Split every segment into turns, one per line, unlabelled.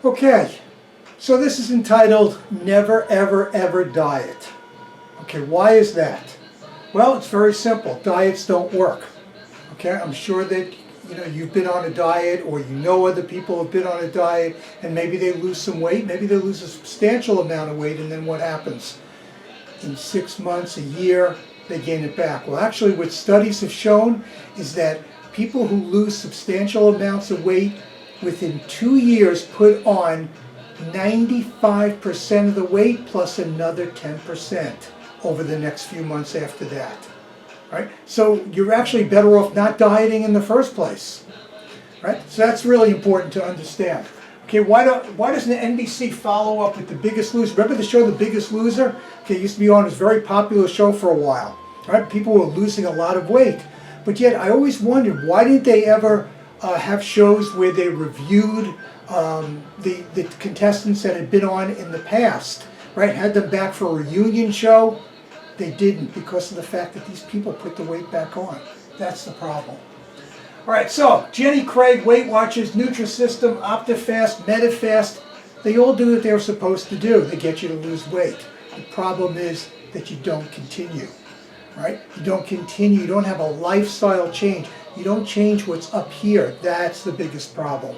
Okay, so this is entitled Never Ever Ever Diet. Okay, why is that? Well, it's very simple. Diets don't work. Okay, I'm sure that you've been on a diet, or you know other people have been on a diet, and maybe they lose some weight, maybe they lose a substantial amount of weight, and then what happens? In 6 months, a year, they gain it back. Well, actually what studies have shown is that people who lose substantial amounts of weight within 2 years put on 95% of the weight plus another 10% over the next few months after that. Right? So you're actually better off not dieting in the first place. Right? So that's really important to understand. Okay, why doesn't the NBC follow up with The Biggest Loser? Remember the show The Biggest Loser? Okay, it used to be on, it was a very popular show for a while. Right? People were losing a lot of weight. But yet I always wondered, why didn't they ever have shows where they reviewed the contestants that had been on in the past? Right? Had them back for a reunion show? They didn't, because of the fact that these people put the weight back on. That's the problem. All right, so Jenny Craig, Weight Watchers, Nutrisystem, OptiFast, MetaFast, they all do what they're supposed to do. They get you to lose weight. The problem is that you don't continue, right? You don't continue. You don't have a lifestyle change. You don't change what's up here. That's the biggest problem.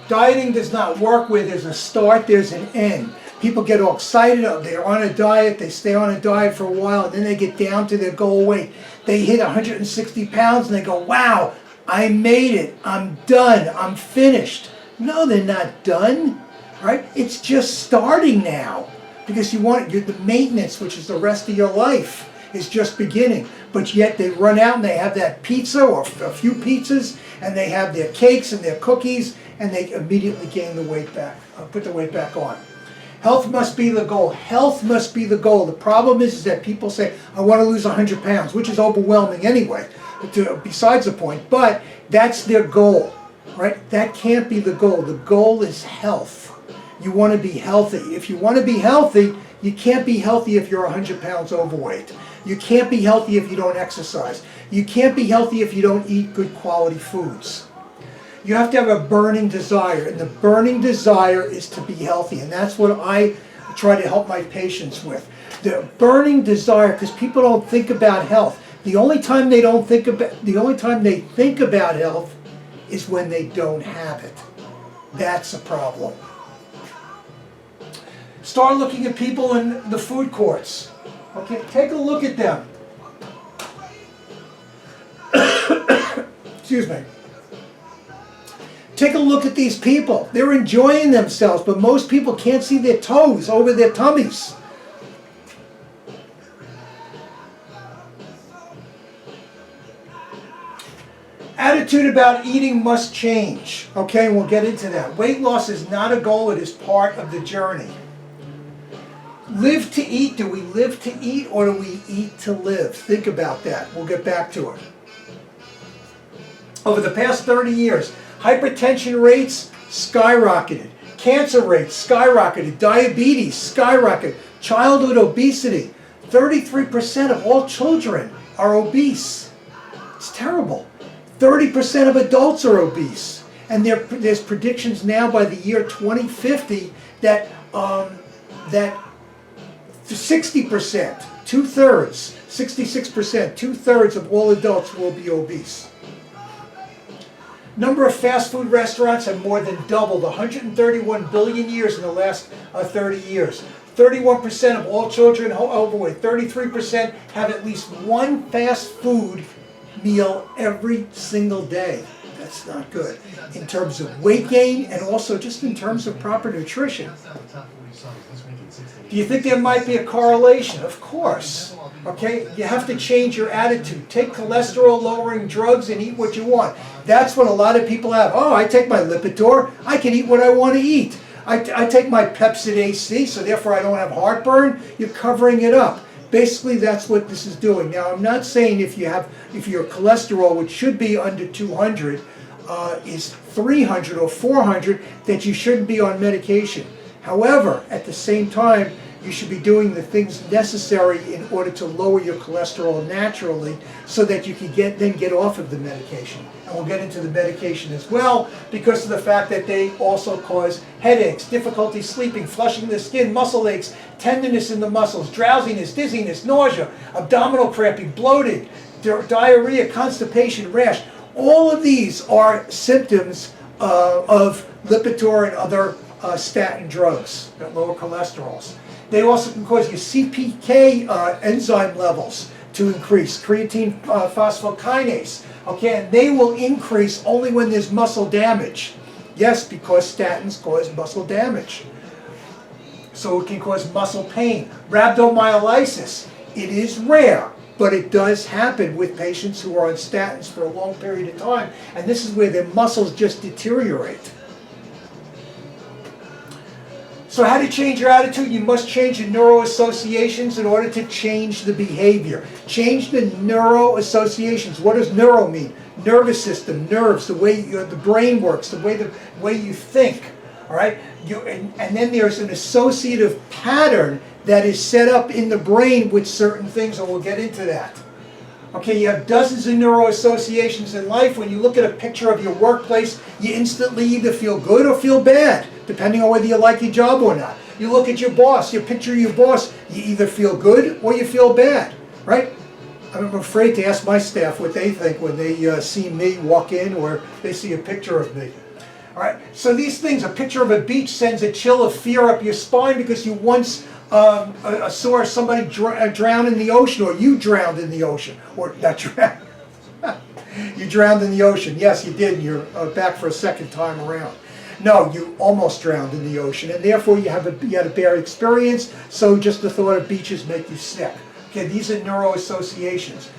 Dieting does not work where there's a start, there's an end. People get all excited, they're on a diet, they stay on a diet for a while, and then they get down to their goal weight. They hit 160 pounds and they go, wow, I made it, I'm done, I'm finished. No, they're not done, right? It's just starting now, because the maintenance, which is the rest of your life, is just beginning. But yet they run out and they have that pizza or a few pizzas, and they have their cakes and their cookies, and they immediately gain the weight back, put the weight back on. Health must be the goal. Health must be the goal. The problem is that people say, I want to lose 100 pounds, which is overwhelming anyway, besides the point. But that's their goal, right? That can't be the goal. The goal is health. You want to be healthy. If you want to be healthy, you can't be healthy if you're 100 pounds overweight. You can't be healthy if you don't exercise. You can't be healthy if you don't eat good quality foods. You have to have a burning desire, and the burning desire is to be healthy, and that's what I try to help my patients with. The burning desire, because people don't think about health. The only time they think about health is when they don't have it. That's a problem. Start looking at people in the food courts. Okay, take a look at them. Excuse me. Take a look at these people. They're enjoying themselves, but most people can't see their toes over their tummies. Attitude about eating must change. Okay, and we'll get into that. Weight loss is not a goal, it is part of the journey. Live to eat. Do we live to eat, or do we eat to live? Think about that. We'll get back to it. Over the past 30 years, hypertension rates skyrocketed, cancer rates skyrocketed, diabetes skyrocketed, childhood obesity. 33% of all children are obese. It's terrible. 30% of adults are obese. And there's predictions now by the year 2050 that 60%, two-thirds, 66%, two-thirds of all adults will be obese. Number of fast food restaurants have more than doubled, 131 billion years in the last 30 years. 31% of all children overweight. 33% have at least one fast food meal every single day. That's not good in terms of weight gain and also just in terms of proper nutrition. Do you think there might be a correlation? Of course. Okay, you have to change your attitude. Take cholesterol-lowering drugs and eat what you want. That's what a lot of people have. Oh, I take my Lipitor. I can eat what I want to eat. I take my Pepsid AC, so therefore I don't have heartburn. You're covering it up. Basically, that's what this is doing. Now, I'm not saying if your cholesterol, which should be under 200, is 300 or 400, that you shouldn't be on medication. However, at the same time, you should be doing the things necessary in order to lower your cholesterol naturally so that you can get off of the medication. And we'll get into the medication as well because of the fact that they also cause headaches, difficulty sleeping, flushing the skin, muscle aches, tenderness in the muscles, drowsiness, dizziness, nausea, abdominal cramping, bloating, diarrhea, constipation, rash. All of these are symptoms of Lipitor and other statin drugs that lower cholesterols. They also can cause your CPK enzyme levels to increase, creatine phosphokinase. Okay, and they will increase only when there's muscle damage. Yes, because statins cause muscle damage. So it can cause muscle pain. Rhabdomyolysis, it is rare, but it does happen with patients who are on statins for a long period of time, and this is where their muscles just deteriorate. So how to change your attitude? You must change your neuroassociations in order to change the behavior. Change the neuroassociations. What does neuro mean? Nervous system, nerves, the way the brain works, the way you think. All right? And then there's an associative pattern that is set up in the brain with certain things, and we'll get into that. Okay, you have dozens of neuroassociations in life. When you look at a picture of your workplace, you instantly either feel good or feel bad, depending on whether you like your job or not. You look at your boss, you picture your boss, you either feel good or you feel bad, right? I'm afraid to ask my staff what they think when they see me walk in or they see a picture of me. All right, so these things, a picture of a beach sends a chill of fear up your spine because you once saw somebody drown in the ocean, or you drowned in the ocean, or not drowned. You drowned in the ocean. Yes, you did. And you're back for a second time around. No, you almost drowned in the ocean, and therefore you had a bad experience. So just the thought of beaches make you sick. Okay, these are neuroassociations.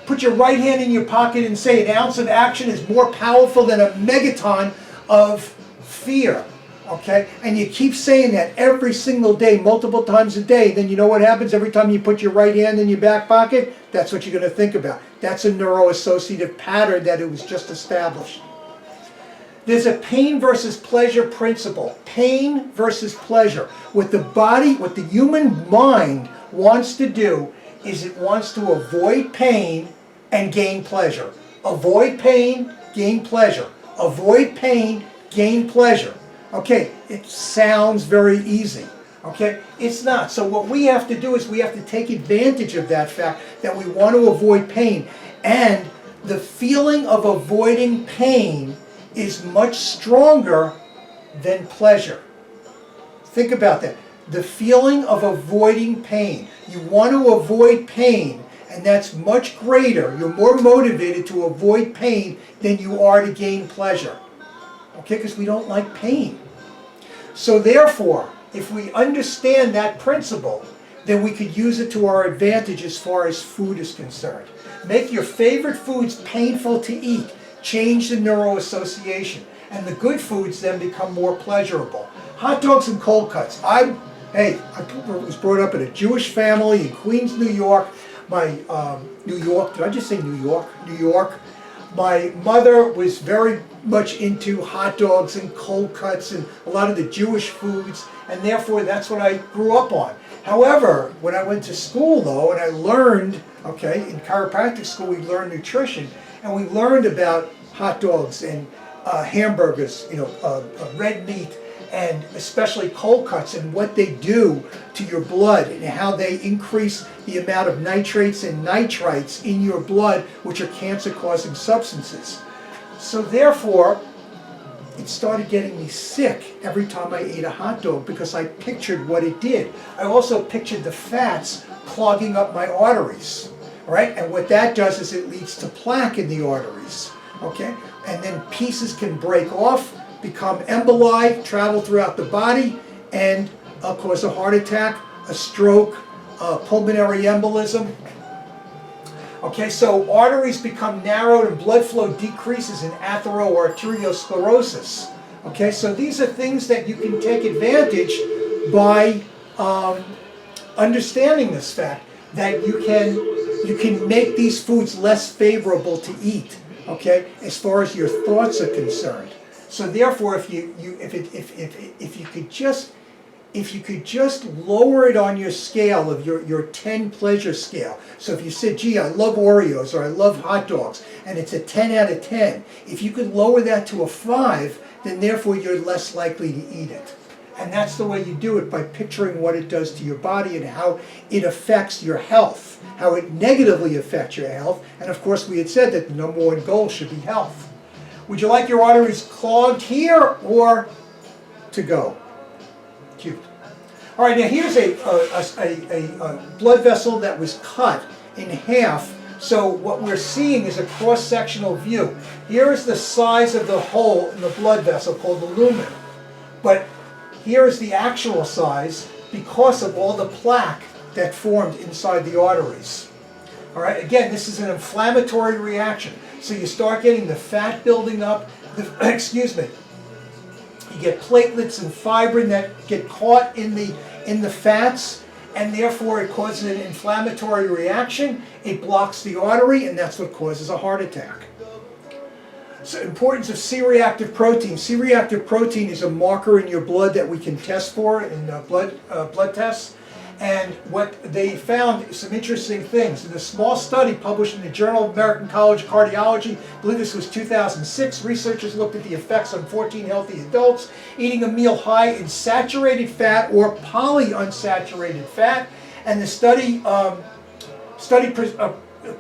Put your right hand in your pocket and say an ounce of action is more powerful than a megaton of fear. Okay, and you keep saying that every single day, multiple times a day, then you know what happens every time you put your right hand in your back pocket? That's what you're going to think about. That's a neuroassociative pattern that it was just established. There's a pain versus pleasure principle. Pain versus pleasure. What the body, what the human mind wants to do is it wants to avoid pain and gain pleasure. Avoid pain, gain pleasure. Avoid pain, gain pleasure. Okay, it sounds very easy. Okay, it's not. So what we have to do is we have to take advantage of that fact that we want to avoid pain. And the feeling of avoiding pain is much stronger than pleasure. Think about that. The feeling of avoiding pain. You want to avoid pain, and that's much greater. You're more motivated to avoid pain than you are to gain pleasure. Okay, because we don't like pain. So therefore, if we understand that principle, then we could use it to our advantage as far as food is concerned. Make your favorite foods painful to eat. Change the neuroassociation. And the good foods then become more pleasurable. Hot dogs and cold cuts. I was brought up in a Jewish family in Queens, New York. New York, did I just say New York? New York. My mother was very much into hot dogs and cold cuts and a lot of the Jewish foods, and therefore that's what I grew up on. However, when I went to school though, and I learned, okay, in chiropractic school we learned nutrition, and we learned about hot dogs and hamburgers, red meat, and especially cold cuts and what they do to your blood and how they increase the amount of nitrates and nitrites in your blood, which are cancer-causing substances. So therefore, it started getting me sick every time I ate a hot dog because I pictured what it did. I also pictured the fats clogging up my arteries, right? And what that does is it leads to plaque in the arteries, okay? And then pieces can break off, become emboli, travel throughout the body, and cause a heart attack, a stroke, pulmonary embolism. Okay, so arteries become narrowed and blood flow decreases in athero or arteriosclerosis. Okay, so these are things that you can take advantage by understanding this fact that you can make these foods less favorable to eat. Okay, as far as your thoughts are concerned. So therefore, if you could just if you could just lower it on your scale of your 10 pleasure scale. So if you said, gee, I love Oreos or I love hot dogs, and it's a 10 out of 10, if you could lower that to a 5, then therefore you're less likely to eat it. And that's the way you do it, by picturing what it does to your body and how it affects your health, how it negatively affects your health. And of course we had said that the number one goal should be health. Would you like your arteries clogged here or to go? Cute. All right, now here's a blood vessel that was cut in half. So what we're seeing is a cross-sectional view. Here is the size of the hole in the blood vessel called the lumen. But here is the actual size because of all the plaque that formed inside the arteries. All right, again, this is an inflammatory reaction. So you start getting the fat building up, excuse me. You get platelets and fibrin that get caught in the fats, and therefore it causes an inflammatory reaction. It blocks the artery, and that's what causes a heart attack. So, importance of C-reactive protein. C-reactive protein is a marker in your blood that we can test for in blood tests. And what they found, some interesting things. In a small study published in the Journal of American College of Cardiology, I believe this was 2006, researchers looked at the effects on 14 healthy adults eating a meal high in saturated fat or polyunsaturated fat. And the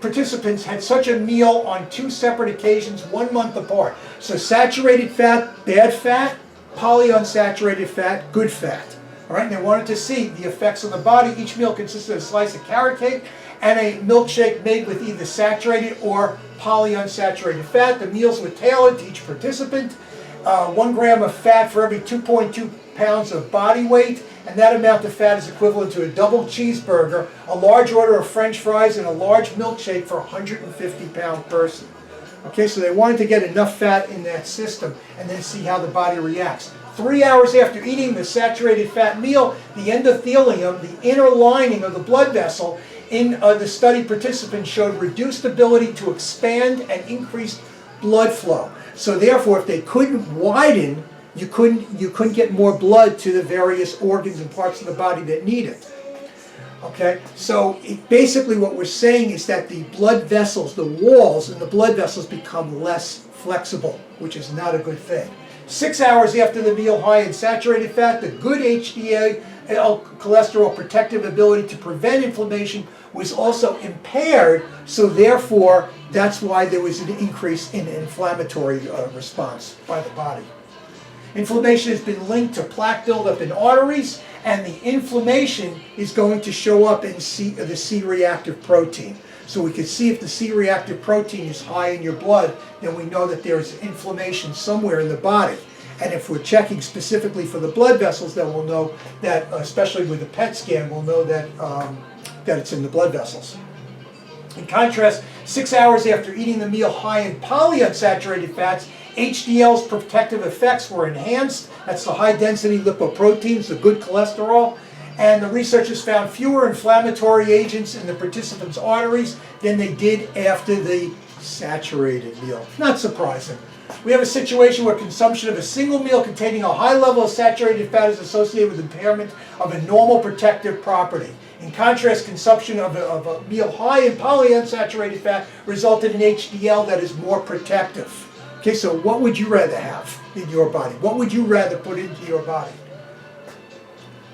participants had such a meal on 2 separate occasions, 1 month apart. So saturated fat, bad fat; polyunsaturated fat, good fat. All right, and they wanted to see the effects on the body. Each meal consisted of a slice of carrot cake and a milkshake made with either saturated or polyunsaturated fat. The meals were tailored to each participant. 1 gram of fat for every 2.2 pounds of body weight, and that amount of fat is equivalent to a double cheeseburger, a large order of French fries, and a large milkshake for a 150-pound person. Okay, so they wanted to get enough fat in that system and then see how the body reacts. 3 hours after eating the saturated fat meal, the endothelium, the inner lining of the blood vessel in the study participants showed reduced ability to expand and increased blood flow. So therefore, if they couldn't widen, you couldn't get more blood to the various organs and parts of the body that need it. Okay, so basically what we're saying is that the blood vessels, the walls in the blood vessels become less flexible, which is not a good thing. 6 hours after the meal high in saturated fat, the good HDL cholesterol protective ability to prevent inflammation was also impaired, so therefore that's why there was an increase in inflammatory response by the body. Inflammation has been linked to plaque buildup in arteries, and the inflammation is going to show up in the C-reactive protein. So we can see if the C-reactive protein is high in your blood, then we know that there's inflammation somewhere in the body. And if we're checking specifically for the blood vessels, then we'll know that, especially with the PET scan, we'll know that, that it's in the blood vessels. In contrast, 6 hours after eating the meal high in polyunsaturated fats, HDL's protective effects were enhanced. That's the high-density lipoproteins, the good cholesterol. And the researchers found fewer inflammatory agents in the participants' arteries than they did after the saturated meal. Not surprising. We have a situation where consumption of a single meal containing a high level of saturated fat is associated with impairment of a normal protective property. In contrast, consumption of a meal high in polyunsaturated fat resulted in HDL that is more protective. Okay, so what would you rather have in your body? What would you rather put into your body?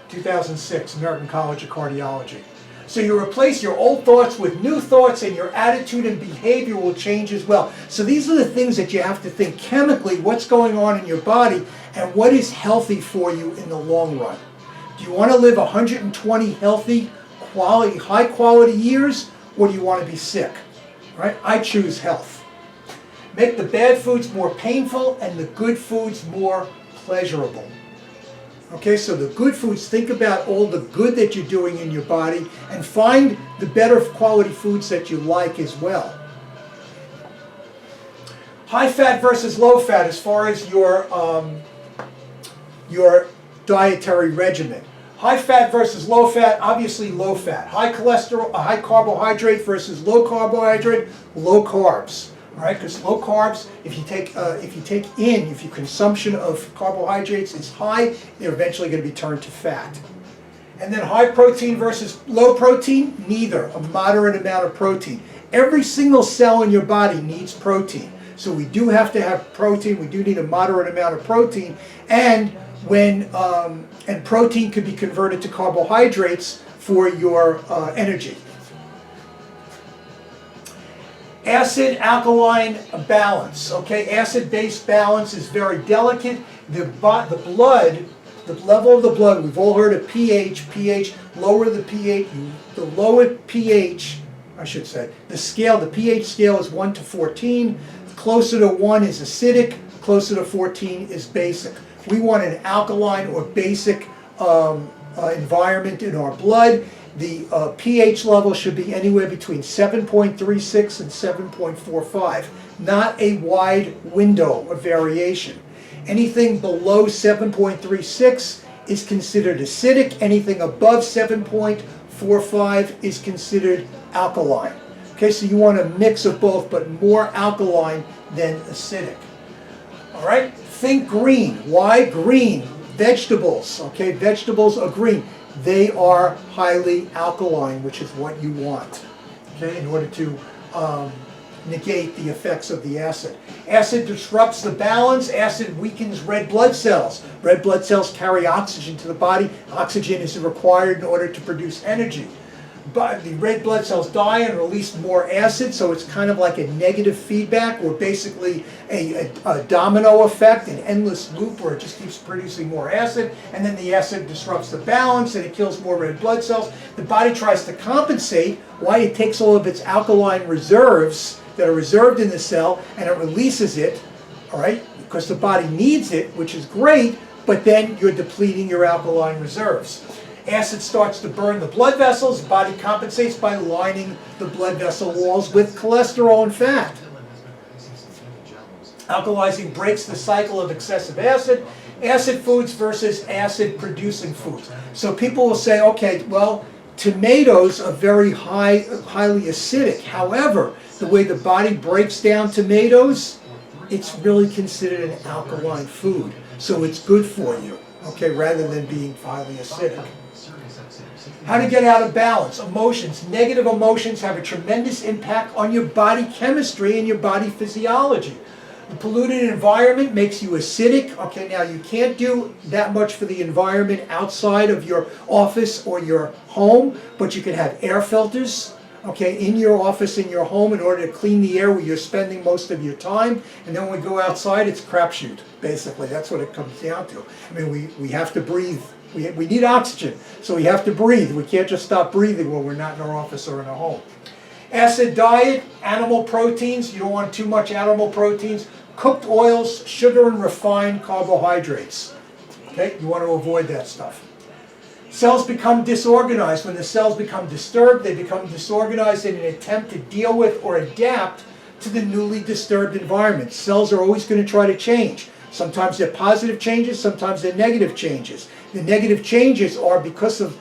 2006, American College of Cardiology. So you replace your old thoughts with new thoughts, and your attitude and behavior will change as well. So these are the things that you have to think chemically, what's going on in your body, and what is healthy for you in the long run. Do you want to live 120 healthy, high quality years, or do you want to be sick? Right? I choose health. Make the bad foods more painful and the good foods more pleasurable. Okay, so the good foods, think about all the good that you're doing in your body and find the better quality foods that you like as well. High fat versus low fat as far as your dietary regimen. High fat versus low fat, obviously low fat. High cholesterol, high carbohydrate versus low carbohydrate, low carbs. All right, because low carbs, if your consumption of carbohydrates is high, they're eventually going to be turned to fat. And then high protein versus low protein, neither. A moderate amount of protein. Every single cell in your body needs protein. So we do have to have protein. We do need a moderate amount of protein. And protein could be converted to carbohydrates for your energy. Acid alkaline balance. Okay, acid-base balance is very delicate. The level of the blood, we've all heard of pH. Lower the pH, the lower pH, I should say. The pH scale is 1 to 14. Closer to 1 is acidic. Closer to 14 is basic. We want an alkaline or basic environment in our blood. The pH level should be anywhere between 7.36 and 7.45, not a wide window of variation. Anything below 7.36 is considered acidic. Anything above 7.45 is considered alkaline. Okay, so you want a mix of both, but more alkaline than acidic. All right, think green. Why green? Vegetables. Okay, vegetables are green. They are highly alkaline, which is what you want, okay, in order to negate the effects of the acid. Acid disrupts the balance. Acid weakens red blood cells. Red blood cells carry oxygen to the body. Oxygen is required in order to produce energy. But the red blood cells die and release more acid, so it's kind of like a negative feedback, or basically a domino effect, an endless loop where it just keeps producing more acid, and then the acid disrupts the balance and it kills more red blood cells. The body tries to compensate. Why? It takes all of its alkaline reserves that are reserved in the cell and it releases it, all right, because the body needs it, which is great, but then you're depleting your alkaline reserves. Acid starts to burn the blood vessels. The body compensates by lining the blood vessel walls with cholesterol and fat. Alkalizing breaks the cycle of excessive acid. Acid foods versus acid-producing foods. So people will say, okay, well, tomatoes are very highly acidic. However, the way the body breaks down tomatoes, it's really considered an alkaline food. So it's good for you, okay, rather than being highly acidic. How to get out of balance. Emotions. Negative emotions have a tremendous impact on your body chemistry and your body physiology. The polluted environment makes you acidic. Okay, now you can't do that much for the environment outside of your office or your home, but you can have air filters, okay, in your office, in your home, in order to clean the air where you're spending most of your time. And then when we go outside, it's crapshoot, basically. That's what it comes down to. I mean, we have to breathe. We need oxygen, so we have to breathe. We can't just stop breathing when we're not in our office or in our home. Acid diet, animal proteins. You don't want too much animal proteins. Cooked oils, sugar, and refined carbohydrates. Okay, you want to avoid that stuff. Cells become disorganized. When the cells become disturbed, they become disorganized in an attempt to deal with or adapt to the newly disturbed environment. Cells are always going to try to change. Sometimes they're positive changes, sometimes they're negative changes. The negative changes are because of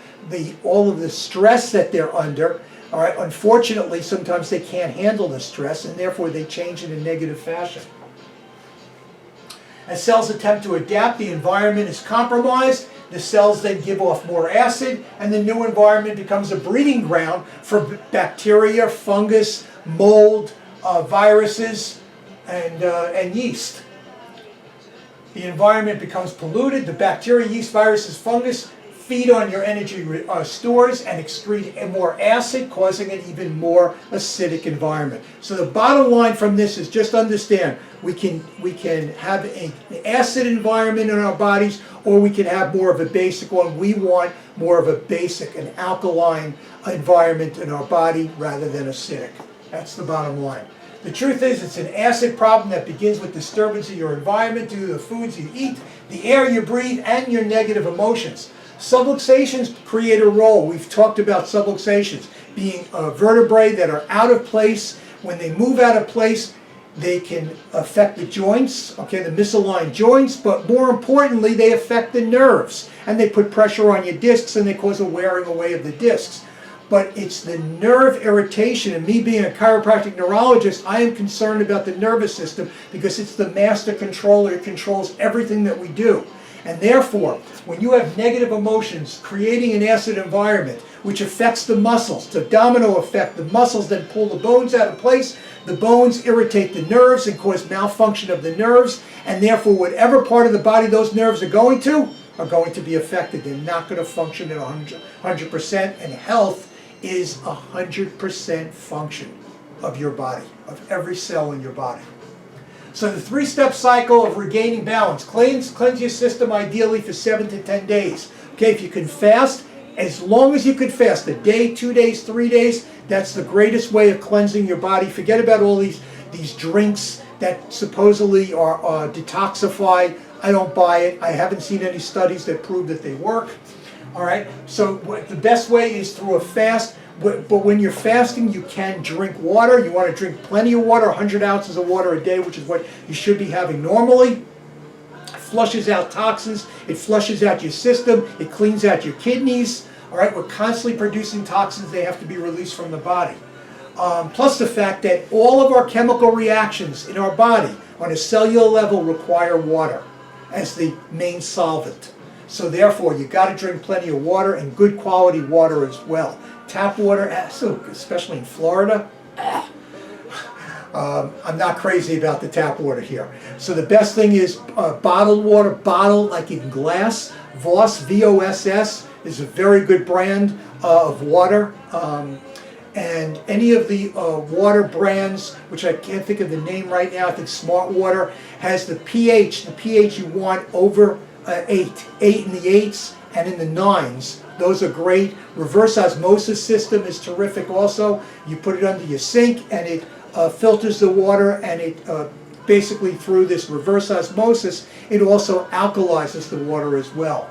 all of the stress that they're under. All right, unfortunately, sometimes they can't handle the stress, and therefore they change in a negative fashion. As cells attempt to adapt, the environment is compromised. The cells then give off more acid, and the new environment becomes a breeding ground for bacteria, fungus, mold, viruses, and yeast. The environment becomes polluted. The bacteria, yeast, viruses, fungus feed on your energy stores and excrete more acid, causing an even more acidic environment. So the bottom line from this is just understand, we can have an acid environment in our bodies, or we can have more of a basic one. We want more of a basic, an alkaline environment in our body rather than acidic. That's the bottom line. The truth is, it's an acid problem that begins with disturbance of your environment due to the foods you eat, the air you breathe, and your negative emotions. Subluxations create a role. We've talked about subluxations being vertebrae that are out of place. When they move out of place, they can affect the joints, okay, the misaligned joints, but more importantly, they affect the nerves, and they put pressure on your discs, and they cause a wearing away of the discs. but it's the nerve irritation. And me being a chiropractic neurologist, I am concerned about the nervous system because it's the master controller. It controls everything that we do. And therefore, when you have negative emotions creating an acid environment, which affects the muscles, it's a domino effect. The muscles then pull the bones out of place. The bones irritate the nerves and cause malfunction of the nerves. And therefore, whatever part of the body those nerves are going to be affected. They're not going to function at 100%. And health is 100% function of your body, of every cell in your body. So the 3-step cycle of regaining balance. Cleanse your system ideally for 7 to 10 days. Okay, if you can fast, as long as you can fast, a day, 2 days, 3 days, that's the greatest way of cleansing your body. Forget about all these drinks that supposedly are detoxified. I don't buy it. I haven't seen any studies that prove that they work. All right, so the best way is through a fast. But when you're fasting, you can drink water. You want to drink plenty of water, 100 ounces of water a day, which is what you should be having normally. It flushes out toxins. It flushes out your system. It cleans out your kidneys. All right, we're constantly producing toxins. They have to be released from the body. Plus the fact that all of our chemical reactions in our body on a cellular level require water as the main solvent. So therefore, you got to drink plenty of water, and good quality water as well. Tap water, especially in Florida, I'm not crazy about the tap water here. So the best thing is bottled water, bottled like in glass. Voss, V-O-S-S, is a very good brand of water. And any of the water brands, which I can't think of the name right now, I think Smart Water, has the pH you want over 8 in the 8s and in the 9s. Those are great. Reverse osmosis system is terrific also. You put it under your sink and it filters the water, and it basically through this reverse osmosis, it also alkalizes the water as well.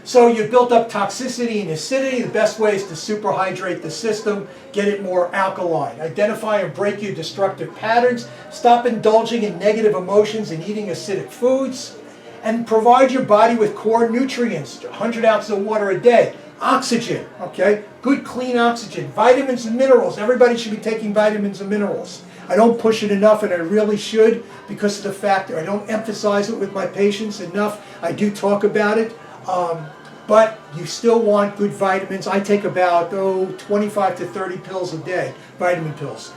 So you've built up toxicity and acidity. The best way is to superhydrate the system, get it more alkaline. Identify and break your destructive patterns. Stop indulging in negative emotions and eating acidic foods. And provide your body with core nutrients, 100 ounces of water a day. Oxygen, okay? Good clean oxygen. Vitamins and minerals. Everybody should be taking vitamins and minerals. I don't push it enough, and I really should, because of the fact that I don't emphasize it with my patients enough. I do talk about it, but you still want good vitamins. I take about 25 to 30 pills a day, vitamin pills.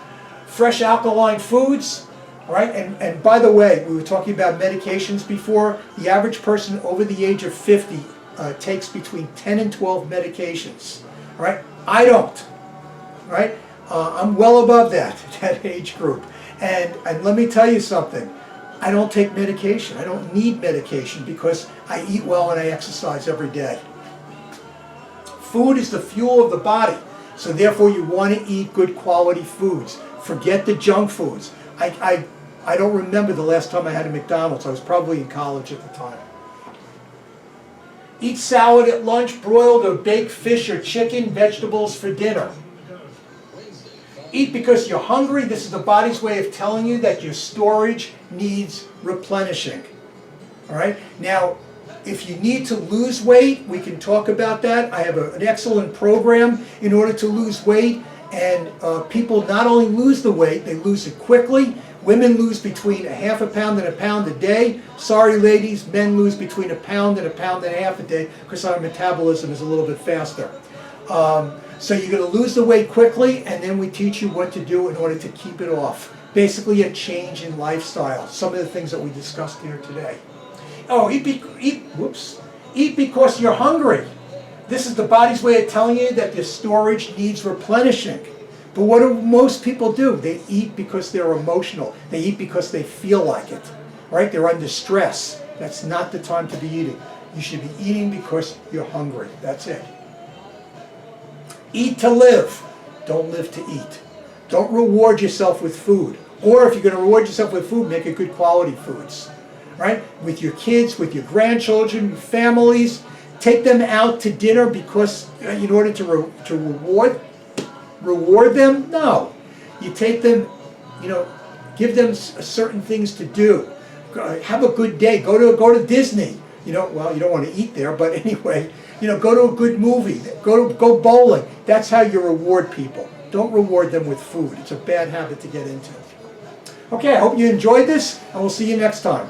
Fresh alkaline foods. All right, and by the way, we were talking about medications before. The average person over the age of 50 takes between 10 and 12 medications. All right, I don't. All right, I'm well above that age group. And let me tell you something. I don't take medication. I don't need medication because I eat well and I exercise every day. Food is the fuel of the body, so therefore you want to eat good quality foods. Forget the junk foods. I don't remember the last time I had a McDonald's. I was probably in college at the time. Eat salad at lunch, broiled or baked fish or chicken, vegetables for dinner. Eat because you're hungry. This is the body's way of telling you that your storage needs replenishing. All right? Now, if you need to lose weight, we can talk about that. I have an excellent program in order to lose weight. And people not only lose the weight, they lose it quickly. Women lose between a half a pound and a pound a day. Sorry, ladies, men lose between a pound and a half a day because our metabolism is a little bit faster. So you're going to lose the weight quickly, and then we teach you what to do in order to keep it off. Basically a change in lifestyle. Some of the things that we discussed here today. Oh, eat because you're hungry. This is the body's way of telling you that the storage needs replenishing. But what do most people do? They eat because they're emotional. They eat because they feel like it. Right? They're under stress. That's not the time to be eating. You should be eating because you're hungry. That's it. Eat to live. Don't live to eat. Don't reward yourself with food. Or if you're going to reward yourself with food, make it good quality foods. Right? With your kids, with your grandchildren, families. Take them out to dinner because in order to reward them? No. You take them, give them certain things to do. Have a good day. Go to Disney. You know, well, you don't want to eat there, but anyway, you know, go to a good movie, go bowling. That's how you reward people. Don't reward them with food. It's a bad habit to get into. Okay, I hope you enjoyed this, and we'll see you next time.